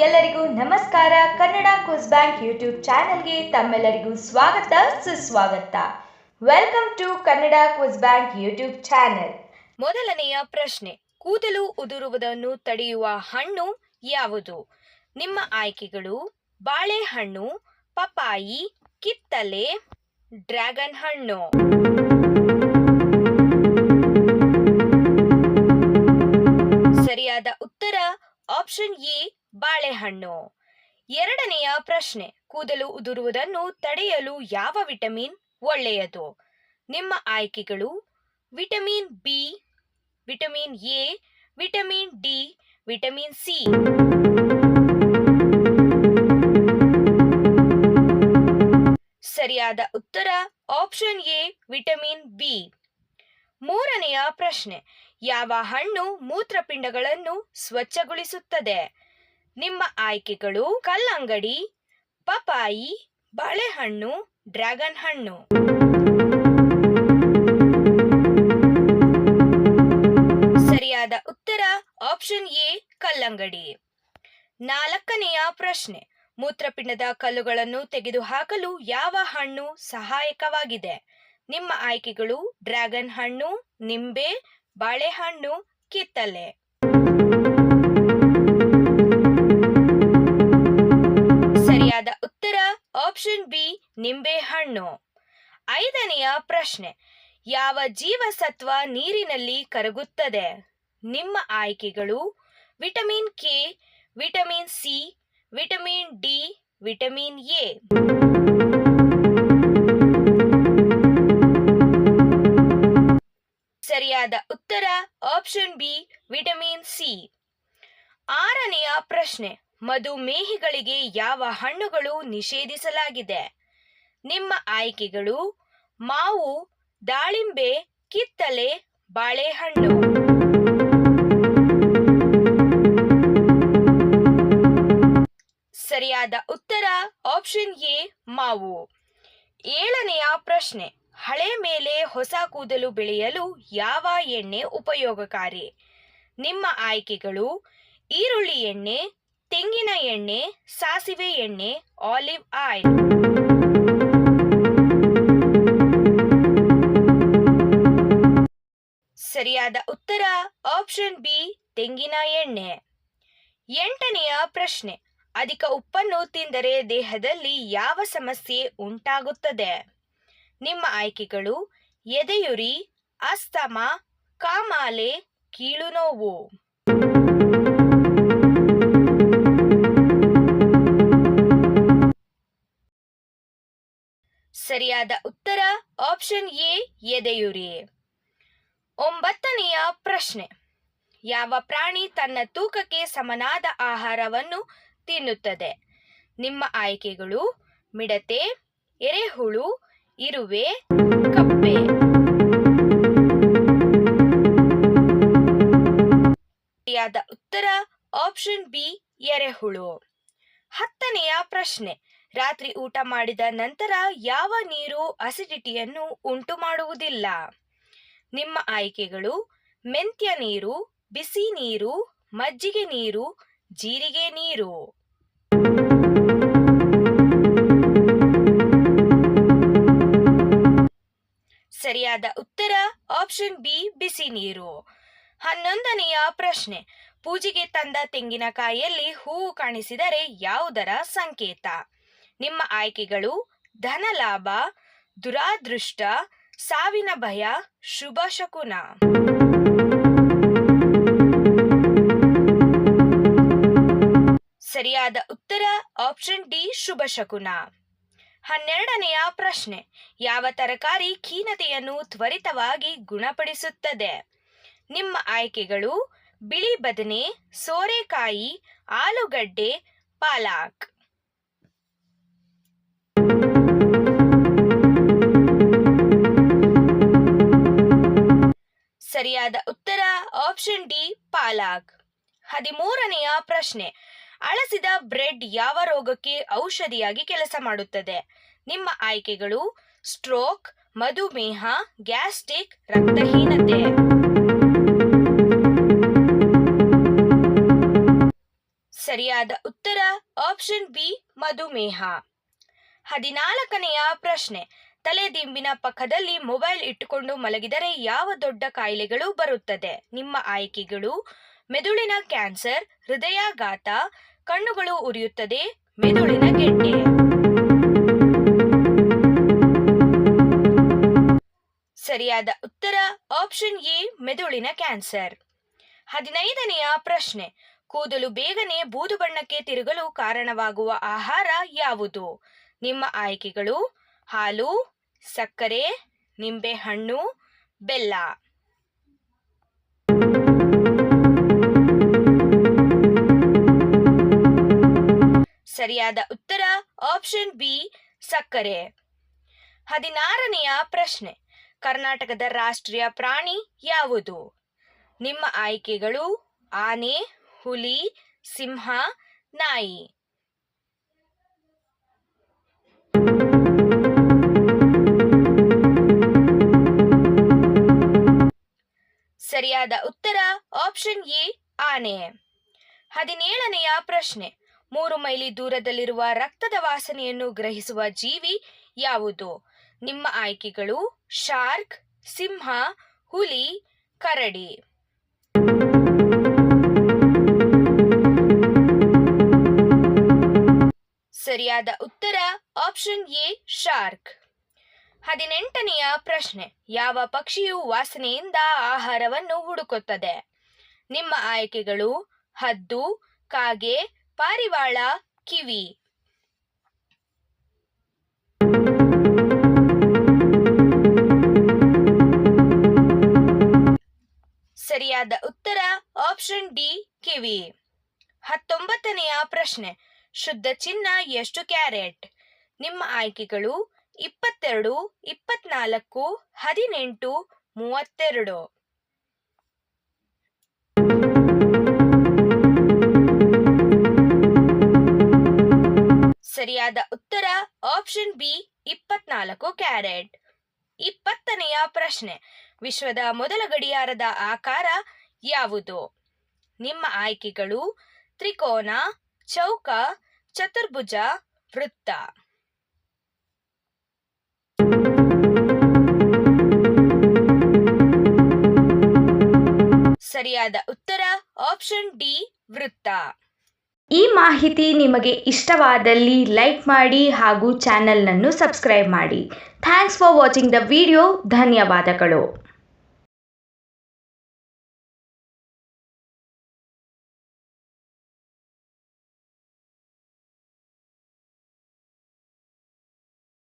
ಎಲ್ಲರಿಗೂ ನಮಸ್ಕಾರ. Kannada quiz bank YouTube ಚಾನೆಲ್ಗೆ ತಮ್ಮೆಲ್ಲರಿಗೂ ಸ್ವಾಗತ ಸುಸ್ವಾಗತ. Welcome to Kannada quiz bank YouTube channel. ಮೊದಲನೆಯ ಪ್ರಶ್ನೆ, ಕೂದಲು ಉದುರುವುದನ್ನು ತಡೆಯುವ ಹಣ್ಣು ಯಾವುದು? ನಿಮ್ಮ ಆಯ್ಕೆಗಳು ಬಾಳೆಹಣ್ಣು, ಪಪಾಯಿ, ಕಿತ್ತಲೆ, ಡ್ರ್ಯಾಗನ್ ಹಣ್ಣು. ಸರಿಯಾದ ಉತ್ತರ ಆಪ್ಷನ್ ಎ ಬಾಳೆಹಣ್ಣು. ಎರಡನೆಯ ಪ್ರಶ್ನೆ, ಕೂದಲು ಉದುರುವುದನ್ನು ತಡೆಯಲು ಯಾವ ವಿಟಮಿನ್ ಒಳ್ಳೆಯದು? ನಿಮ್ಮ ಆಯ್ಕೆಗಳು vitamin B, vitamin A, vitamin D, vitamin C. ಸರಿಯಾದ ಉತ್ತರ ಆಪ್ಷನ್ ಎ ವಿಟಮಿನ್ ಬಿ. ಮೂರನೆಯ ಪ್ರಶ್ನೆ, ಯಾವ ಹಣ್ಣು ಮೂತ್ರಪಿಂಡಗಳನ್ನು ಸ್ವಚ್ಛಗೊಳಿಸುತ್ತದೆ? ನಿಮ್ಮ ಆಯ್ಕೆಗಳು ಕಲ್ಲಂಗಡಿ, ಪಪಾಯಿ, ಬಾಳೆಹಣ್ಣು, ಡ್ರ್ಯಾಗನ್ ಹಣ್ಣು. ಸರಿಯಾದ ಉತ್ತರ ಆಪ್ಷನ್ ಎ ಕಲ್ಲಂಗಡಿ. ನಾಲ್ಕನೆಯ ಪ್ರಶ್ನೆ, ಮೂತ್ರಪಿಂಡದ ಕಲ್ಲುಗಳನ್ನು ತೆಗೆದುಹಾಕಲು ಯಾವ ಹಣ್ಣು ಸಹಾಯಕವಾಗಿದೆ? ನಿಮ್ಮ ಆಯ್ಕೆಗಳು ಡ್ರ್ಯಾಗನ್ ಹಣ್ಣು, ನಿಂಬೆ, ಬಾಳೆಹಣ್ಣು, ಕಿತ್ತಲೆ. ಸರಿಯಾದ ಉತ್ತರ ಆಪ್ಷನ್ ಬಿ ನಿಂಬೆ ಹಣ್ಣು. ಐದನೆಯ ಪ್ರಶ್ನೆ, ಯಾವ ಜೀವಸತ್ವ ನೀರಿನಲ್ಲಿ ಕರಗುತ್ತದೆ? ನಿಮ್ಮ ಆಯ್ಕೆಗಳು vitamin K, vitamin C, vitamin D, vitamin A. ಸರಿಯಾದ ಉತ್ತರ ಆಪ್ಷನ್ ಬಿ ವಿಟಮಿನ್ ಸಿ. ಆರನೆಯ ಪ್ರಶ್ನೆ, ಮಧುಮೇಹಿಗಳಿಗೆ ಯಾವ ಹಣ್ಣುಗಳು ನಿಷೇಧಿಸಲಾಗಿದೆ? ನಿಮ್ಮ ಆಯ್ಕೆಗಳು ಮಾವು, ದಾಳಿಂಬೆ, ಕಿತ್ತಲೆ, ಬಾಳೆಹಣ್ಣು. ಸರಿಯಾದ ಉತ್ತರ ಆಪ್ಷನ್ ಎ ಮಾವು. ಏಳನೆಯ ಪ್ರಶ್ನೆ, ಹಳೆ ಮೇಲೆ ಹೊಸ ಕೂದಲು ಬೆಳೆಯಲು ಯಾವ ಎಣ್ಣೆ ಉಪಯೋಗಕಾರಿ? ನಿಮ್ಮ ಆಯ್ಕೆಗಳು ಈರುಳ್ಳಿ ಎಣ್ಣೆ, ತೆಂಗಿನ ಎಣ್ಣೆ, ಸಾಸಿವೆ ಎಣ್ಣೆ, ಆಲಿವ್ ಆಯಿಲ್. ಸರಿಯಾದ ಉತ್ತರ ಆಪ್ಷನ್ ಬಿ ತೆಂಗಿನ ಎಣ್ಣೆ. ಎಂಟನೆಯ ಪ್ರಶ್ನೆ, ಅಧಿಕ ಉಪ್ಪನ್ನು ತಿಂದರೆ ದೇಹದಲ್ಲಿ ಯಾವ ಸಮಸ್ಯೆ ಉಂಟಾಗುತ್ತದೆ? ನಿಮ್ಮ ಆಯ್ಕೆಗಳು ಎದೆಯುರಿ, ಅಸ್ತಮಾ, ಕಾಮಾಲೆ, ಕೀಲು ನೋವು. ಸರಿಯಾದ ಉತ್ತರ ಆಪ್ಷನ್ ಎ ಎದೆಯುರಿ. ಒಂಬತ್ತನೆಯ ಪ್ರಶ್ನೆ, ಯಾವ ಪ್ರಾಣಿ ತನ್ನ ತೂಕಕ್ಕೆ ಸಮನಾದ ಆಹಾರವನ್ನು ತಿನ್ನುತ್ತದೆ? ನಿಮ್ಮ ಆಯ್ಕೆಗಳು ಮಿಡತೆ, ಎರೆಹುಳು, ಇರುವೆ, ಕಪ್ಪೆ. ಸರಿಯಾದ ಉತ್ತರ ಆಪ್ಷನ್ ಬಿ ಎರೆಹುಳು. ಹತ್ತನೆಯ ಪ್ರಶ್ನೆ, ರಾತ್ರಿ ಊಟ ಮಾಡಿದ ನಂತರ ಯಾವ ನೀರು ಅಸಿಡಿಟಿಯನ್ನು ಉಂಟು ಮಾಡುವುದಿಲ್ಲ? ನಿಮ್ಮ ಆಯ್ಕೆಗಳು ಮೆಂತ್ಯ ನೀರು, ಬಿಸಿ ನೀರು, ಮಜ್ಜಿಗೆ ನೀರು, ಜೀರಿಗೆ ನೀರು. ಸರಿಯಾದ ಉತ್ತರ ಆಪ್ಷನ್ ಬಿ ಬಿಸಿ ನೀರು. 11ನೆಯ ಪ್ರಶ್ನೆ, ಪೂಜೆಗೆ ತಂದ ತೆಂಗಿನಕಾಯಿಯಲ್ಲಿ ಹೂವು ಕಾಣಿಸಿದರೆ ಯಾವುದರ ಸಂಕೇತ? ನಿಮ್ಮ ಆಯ್ಕೆಗಳು ಧನಲಾಭ, ದುರಾದೃಷ್ಟ, ಸಾವಿನ ಭಯ, ಶುಭ ಶಕುನ. ಸರಿಯಾದ ಉತ್ತರ ಆಪ್ಷನ್ ಡಿ ಶುಭ ಶಕುನ. 12ನೆಯ ಪ್ರಶ್ನೆ, ಯಾವ ತರಕಾರಿ ಖೀನತೆಯನ್ನು ತ್ವರಿತವಾಗಿ ಗುಣಪಡಿಸುತ್ತದೆ? ನಿಮ್ಮ ಆಯ್ಕೆಗಳು ಬಿಳಿ ಬದನೆ, ಸೋರೆಕಾಯಿ, ಆಲೂಗಡ್ಡೆ, ಪಾಲಕ್. ಸರಿಯಾದ ಉತ್ತರ ಆಪ್ಷನ್ ಡಿ ಪಾಲಕ್. 13ನೆಯ ಪ್ರಶ್ನೆ, ಅಳಸಿದ ಬ್ರೆಡ್ ಯಾವ ರೋಗಕ್ಕೆ ಔಷಧಿಯಾಗಿ ಕೆಲಸ ಮಾಡುತ್ತದೆ? ನಿಮ್ಮ ಆಯ್ಕೆಗಳು ಸ್ಟ್ರೋಕ್, ಮಧುಮೇಹ, ಗ್ಯಾಸ್ಟ್ರಿಕ್, ರಕ್ತಹೀನತೆ. ಸರಿಯಾದ ಉತ್ತರ ಆಪ್ಷನ್ ಬಿ ಮಧುಮೇಹ. 14ನೆಯ ಪ್ರಶ್ನೆ, ತಲೆದಿಂಬಿನ ಪಕ್ಕದಲ್ಲಿ ಮೊಬೈಲ್ ಇಟ್ಟುಕೊಂಡು ಮಲಗಿದರೆ ಯಾವ ದೊಡ್ಡ ಕಾಯಿಲೆಗಳು ಬರುತ್ತದೆ? ನಿಮ್ಮ ಆಯ್ಕೆಗಳು: ಮೆದುಳಿನ ಕ್ಯಾನ್ಸರ್, ಹೃದಯಾಘಾತ, ಕಣ್ಣುಗಳು ಉರಿಯುತ್ತದೆ, ಮೆದುಳಿನ ಗೆಡ್ಡೆ. ಸರಿಯಾದ ಉತ್ತರ ಆಪ್ಷನ್ ಎ ಮೆದುಳಿನ ಕ್ಯಾನ್ಸರ್. 15ನೆಯ ಪ್ರಶ್ನೆ, ಕೂದಲು ಬೇಗನೆ ಬೂದು ಬಣ್ಣಕ್ಕೆ ತಿರುಗಲು ಕಾರಣವಾಗುವ ಆಹಾರ ಯಾವುದು? ನಿಮ್ಮ ಆಯ್ಕೆಗಳು: ಹಾಲು, ಸಕ್ಕರೆ, ನಿಂಬೆಹಣ್ಣು, ಬೆಲ್ಲ. ಸರಿಯಾದ ಉತ್ತರ ಆಪ್ಷನ್ ಬಿ ಸಕ್ಕರೆ. 16ನೆಯ ಪ್ರಶ್ನೆ, ಕರ್ನಾಟಕದ ರಾಷ್ಟ್ರೀಯ ಪ್ರಾಣಿ ಯಾವುದು? ನಿಮ್ಮ ಆಯ್ಕೆಗಳು: ಆನೆ, ಹುಲಿ, ಸಿಂಹ, ನಾಯಿ. ಸರಿಯಾದ ಉತ್ತರ ಆಪ್ಷನ್ ಎ ಆನೆ. 17ನೆಯ ಪ್ರಶ್ನೆ, 3 ಮೈಲಿ ದೂರದಲ್ಲಿರುವ ರಕ್ತದ ವಾಸನೆಯನ್ನು ಗ್ರಹಿಸುವ ಜೀವಿ ಯಾವುದು? ನಿಮ್ಮ ಆಯ್ಕೆಗಳು: ಶಾರ್ಕ್, ಸಿಂಹ, ಹುಲಿ, ಕರಡಿ. ಸರಿಯಾದ ಉತ್ತರ ಆಪ್ಷನ್ ಎ ಶಾರ್ಕ್. 18ನೆಯ ಪ್ರಶ್ನೆ, ಯಾವ ಪಕ್ಷಿಯು ವಾಸನೆಯಿಂದ ಆಹಾರವನ್ನು ಹುಡುಕುತ್ತದೆ? ನಿಮ್ಮ ಆಯ್ಕೆಗಳು: ಹದ್ದು, ಕಾಗೆ, ಪಾರಿವಾಳ, ಕಿವಿ. ಸರಿಯಾದ ಉತ್ತರ ಆಪ್ಷನ್ ಡಿ ಕಿವಿ. 19ನೆಯ ಪ್ರಶ್ನೆ, ಶುದ್ಧ ಚಿನ್ನ ಎಷ್ಟು ಕ್ಯಾರೆಟ್? ನಿಮ್ಮ ಆಯ್ಕೆಗಳು: 22, 24, 18, 32. ಸರಿಯಾದ ಉತ್ತರ ಆಪ್ಷನ್ ಬಿ 24 ಕ್ಯಾರೆಟ್. 20ನೆಯ ಪ್ರಶ್ನೆ, ವಿಶ್ವದ ಮೊದಲ ಗಡಿಯಾರದ ಆಕಾರ ಯಾವುದು? ನಿಮ್ಮ ಆಯ್ಕೆಗಳು: ತ್ರಿಕೋನ, ಚೌಕ, ಚತುರ್ಭುಜ, ವೃತ್ತ. ಸರಿಯಾದ ಉತ್ತರ ಆಪ್ಷನ್ ಡಿ ವೃತ್ತ. ಈ ಮಾಹಿತಿ ನಿಮಗೆ ಇಷ್ಟವಾದಲ್ಲಿ ಲೈಕ್ ಮಾಡಿ ಹಾಗೂ ಚಾನೆಲ್ನನ್ನು ಸಬ್ಸ್ಕ್ರೈಬ್ ಮಾಡಿ. Thanks for watching the video. ಧನ್ಯವಾದಗಳು.